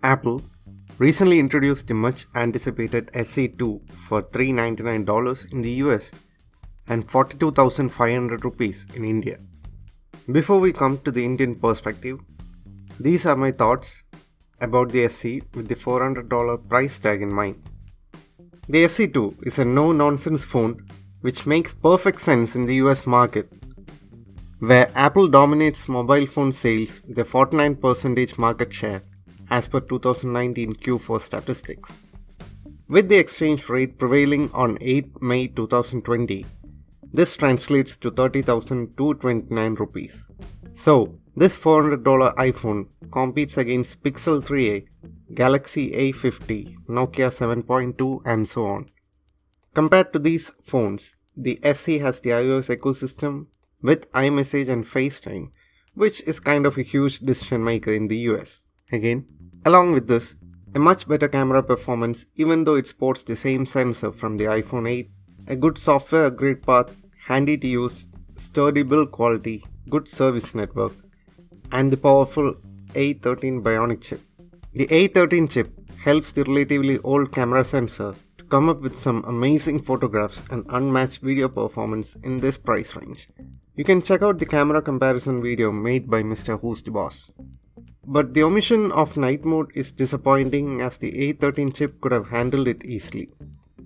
Apple recently introduced the much anticipated SE2 for $399 in the US and 42,500 rupees in India. Before we come to the Indian perspective, these are my thoughts about the SE with the $400 price tag in mind. The SE2 is a no-nonsense phone which makes perfect sense in the US market, where Apple dominates mobile phone sales with a 49% market share as per 2019 Q4 statistics. With the exchange rate prevailing on 8 May 2020, this translates to 30,229 rupees. So, this $400 iPhone competes against Pixel 3a, Galaxy A50, Nokia 7.2 and so on. Compared to these phones, the SE has the iOS ecosystem with iMessage and FaceTime, which is kind of a huge decision maker in the US. Again, along with this, a much better camera performance even though it sports the same sensor from the iPhone 8, a good software upgrade path, handy to use, sturdy build quality, good service network, and the powerful A13 Bionic chip. The A13 chip helps the relatively old camera sensor to come up with some amazing photographs and unmatched video performance in this price range. You can check out the camera comparison video made by Mr. Who's the Boss. But the omission of night mode is disappointing as the A13 chip could have handled it easily.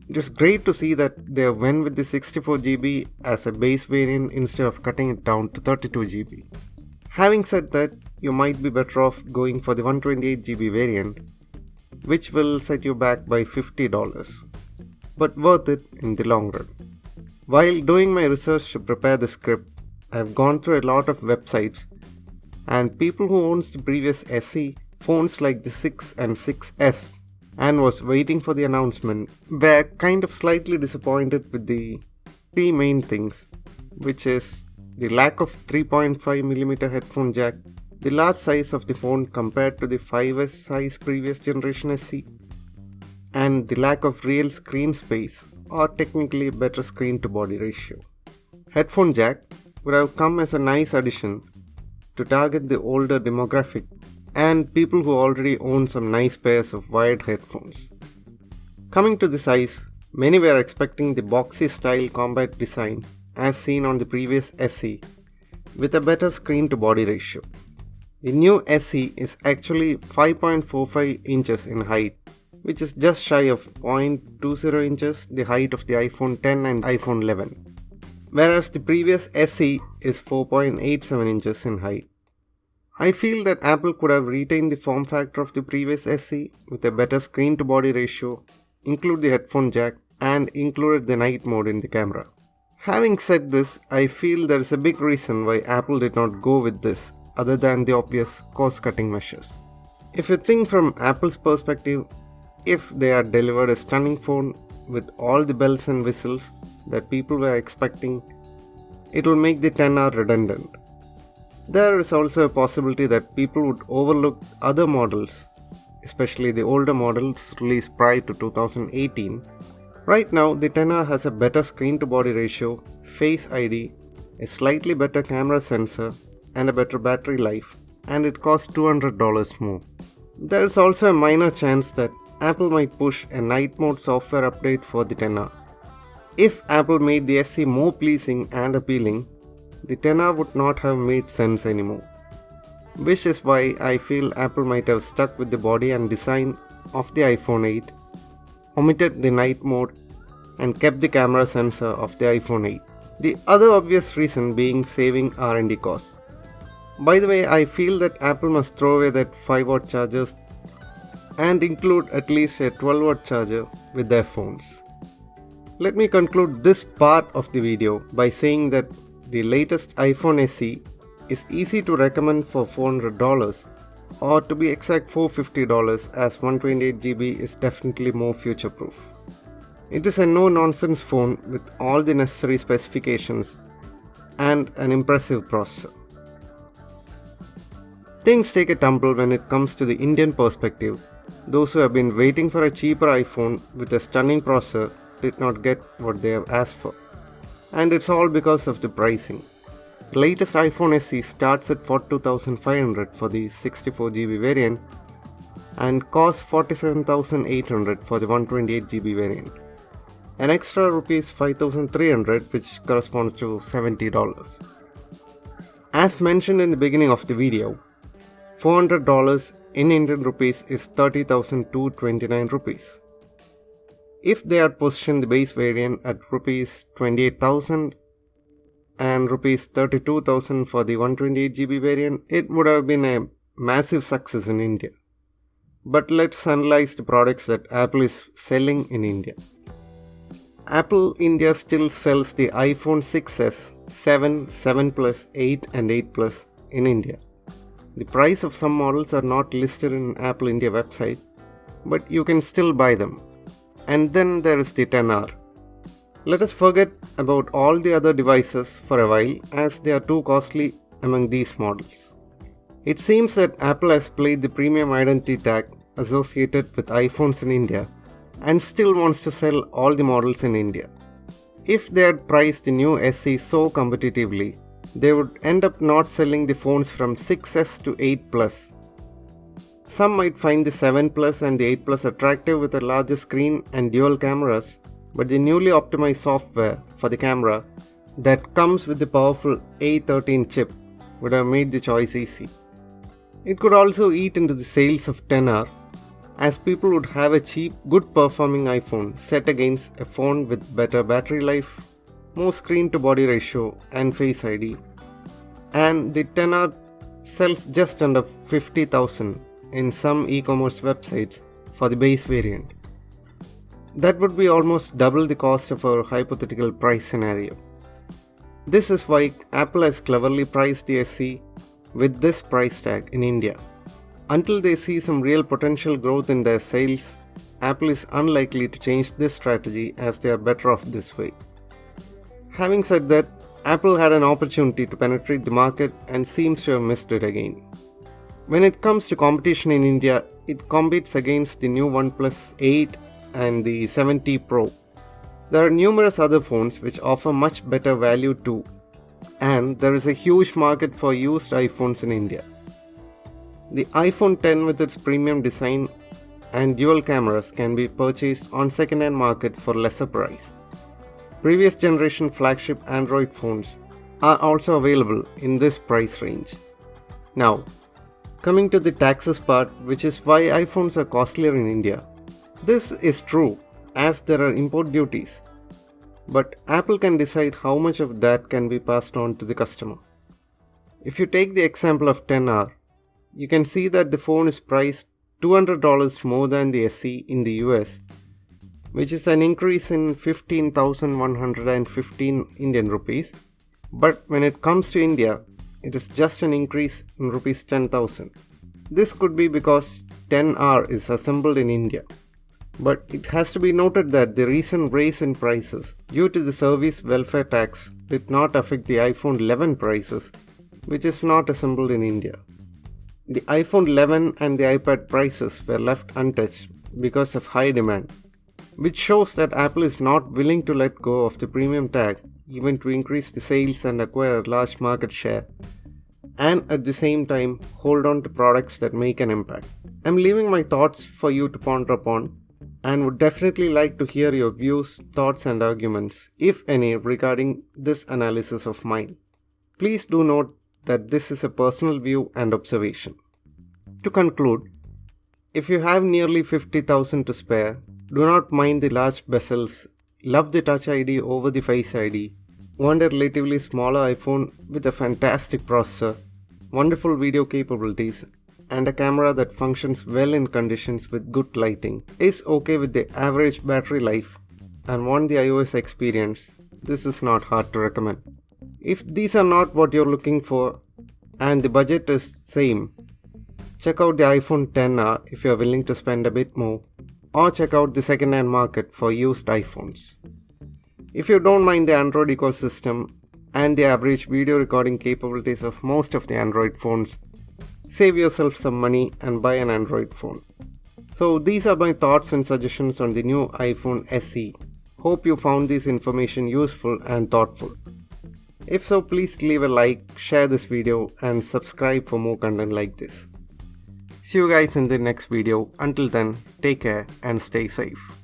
It is great to see that they went with the 64GB as a base variant instead of cutting it down to 32GB. Having said that, you might be better off going for the 128GB variant, which will set you back by $50, but worth it in the long run. While doing my research to prepare the script, I have gone through a lot of websites, and people who owns the previous SE phones like the 6 and 6S and was waiting for the announcement were kind of slightly disappointed with the three main things, which is the lack of 3.5mm headphone jack, the large size of the phone compared to the 5S size previous generation SE, and the lack of real screen space or technically better screen to body ratio. Headphone jack would have come as a nice addition to target the older demographic and people who already own some nice pairs of wired headphones. Coming to the size, many were expecting the boxy style compact design as seen on the previous SE with a better screen to body ratio. The new SE is actually 5.45 inches in height, which is just shy of 0.20 inches the height of the iPhone X and iPhone 11, whereas the previous SE is 4.87 inches in height. I feel that Apple could have retained the form factor of the previous SE with a better screen to body ratio, include the headphone jack, and included the night mode in the camera. Having said this, I feel there is a big reason why Apple did not go with this other than the obvious cost-cutting measures. If you think from Apple's perspective, if they had delivered a stunning phone with all the bells and whistles that people were expecting, it will make the XR redundant. There is also a possibility that people would overlook other models, especially the older models released prior to 2018. Right now, the XR has a better screen to body ratio, Face ID, a slightly better camera sensor, and a better battery life, and it costs $200 more. There is also a minor chance that Apple might push a night mode software update for the XR. If Apple made the SE more pleasing and appealing, the XR would not have made sense anymore. Which is why I feel Apple might have stuck with the body and design of the iPhone 8, omitted the night mode, and kept the camera sensor of the iPhone 8. The other obvious reason being saving R&D costs. By the way, I feel that Apple must throw away that 5W chargers and include at least a 12W charger with their phones. Let me conclude this part of the video by saying that the latest iPhone SE is easy to recommend for $400, or to be exact $450, as 128GB is definitely more future-proof. It is a no-nonsense phone with all the necessary specifications and an impressive processor. Things take a tumble when it comes to the Indian perspective. Those who have been waiting for a cheaper iPhone with a stunning processor did not get what they have asked for. And it's all because of the pricing. The latest iPhone SE starts at 42,500 for the 64GB variant, and costs 47,800 for the 128GB variant. An extra rupees 5,300 which corresponds to $70. As mentioned in the beginning of the video, $400 in Indian rupees is 30,229 rupees. If they had positioned the base variant at rupees 28,000 and rupees 32,000 for the 128GB variant, it would have been a massive success in India. But let's analyze the products that Apple is selling in India. Apple India still sells the iPhone 6s, 7, 7 Plus, 8 and 8 Plus in India. The price of some models are not listed in Apple India website, but you can still buy them. And then there is the XR. Let us forget about all the other devices for a while as they are too costly among these models. It seems that Apple has played the premium identity tag associated with iPhones in India and still wants to sell all the models in India. If they had priced the new SE so competitively, they would end up not selling the phones from 6s to 8 Plus. Some might find the 7 Plus and the 8 Plus attractive with a larger screen and dual cameras, but the newly optimized software for the camera that comes with the powerful A13 chip would have made the choice easy. It could also eat into the sales of XR, as people would have a cheap, good performing iPhone set against a phone with better battery life, more screen to body ratio and Face ID. And the XR sells just under 50,000 in some e-commerce websites for the base variant. That would be almost double the cost of our hypothetical price scenario. This is why Apple has cleverly priced the SE with this price tag in India. Until they see some real potential growth in their sales, Apple is unlikely to change this strategy as they are better off this way. Having said that, Apple had an opportunity to penetrate the market and seems to have missed it again. When it comes to competition in India, it competes against the new OnePlus 8 and the 7T Pro. There are numerous other phones which offer much better value too, and there is a huge market for used iPhones in India. The iPhone X with its premium design and dual cameras can be purchased on second-hand market for lesser price. Previous generation flagship Android phones are also available in this price range. Now, coming to the taxes part, which is why iPhones are costlier in India. This is true as there are import duties, but Apple can decide how much of that can be passed on to the customer. If you take the example of XR, you can see that the phone is priced $200 more than the SE in the US, which is an increase in 15,115 Indian rupees, but when it comes to India, it is just an increase in rupees 10,000. This could be because XR is assembled in India. But it has to be noted that the recent raise in prices due to the service welfare tax did not affect the iPhone 11 prices, which is not assembled in India. The iPhone 11 and the iPad prices were left untouched because of high demand, which shows that Apple is not willing to let go of the premium tag even to increase the sales and acquire a large market share, and at the same time hold on to products that make an impact. I'm leaving my thoughts for you to ponder upon and would definitely like to hear your views, thoughts and arguments, if any, regarding this analysis of mine. Please do note that this is a personal view and observation. To conclude, if you have nearly 50,000 to spare, do not mind the large bezels, love the Touch ID over the Face ID, want a relatively smaller iPhone with a fantastic processor, wonderful video capabilities, and a camera that functions well in conditions with good lighting, is okay with the average battery life, and want the iOS experience, this is not hard to recommend. If these are not what you're looking for and the budget is same, check out the iPhone XR if you're willing to spend a bit more, or check out the second-hand market for used iPhones. If you don't mind the Android ecosystem and the average video recording capabilities of most of the Android phones, save yourself some money and buy an Android phone. So these are my thoughts and suggestions on the new iPhone SE. Hope you found this information useful and thoughtful. If so, please leave a like, share this video and subscribe for more content like this. See you guys in the next video. Until then, take care and stay safe.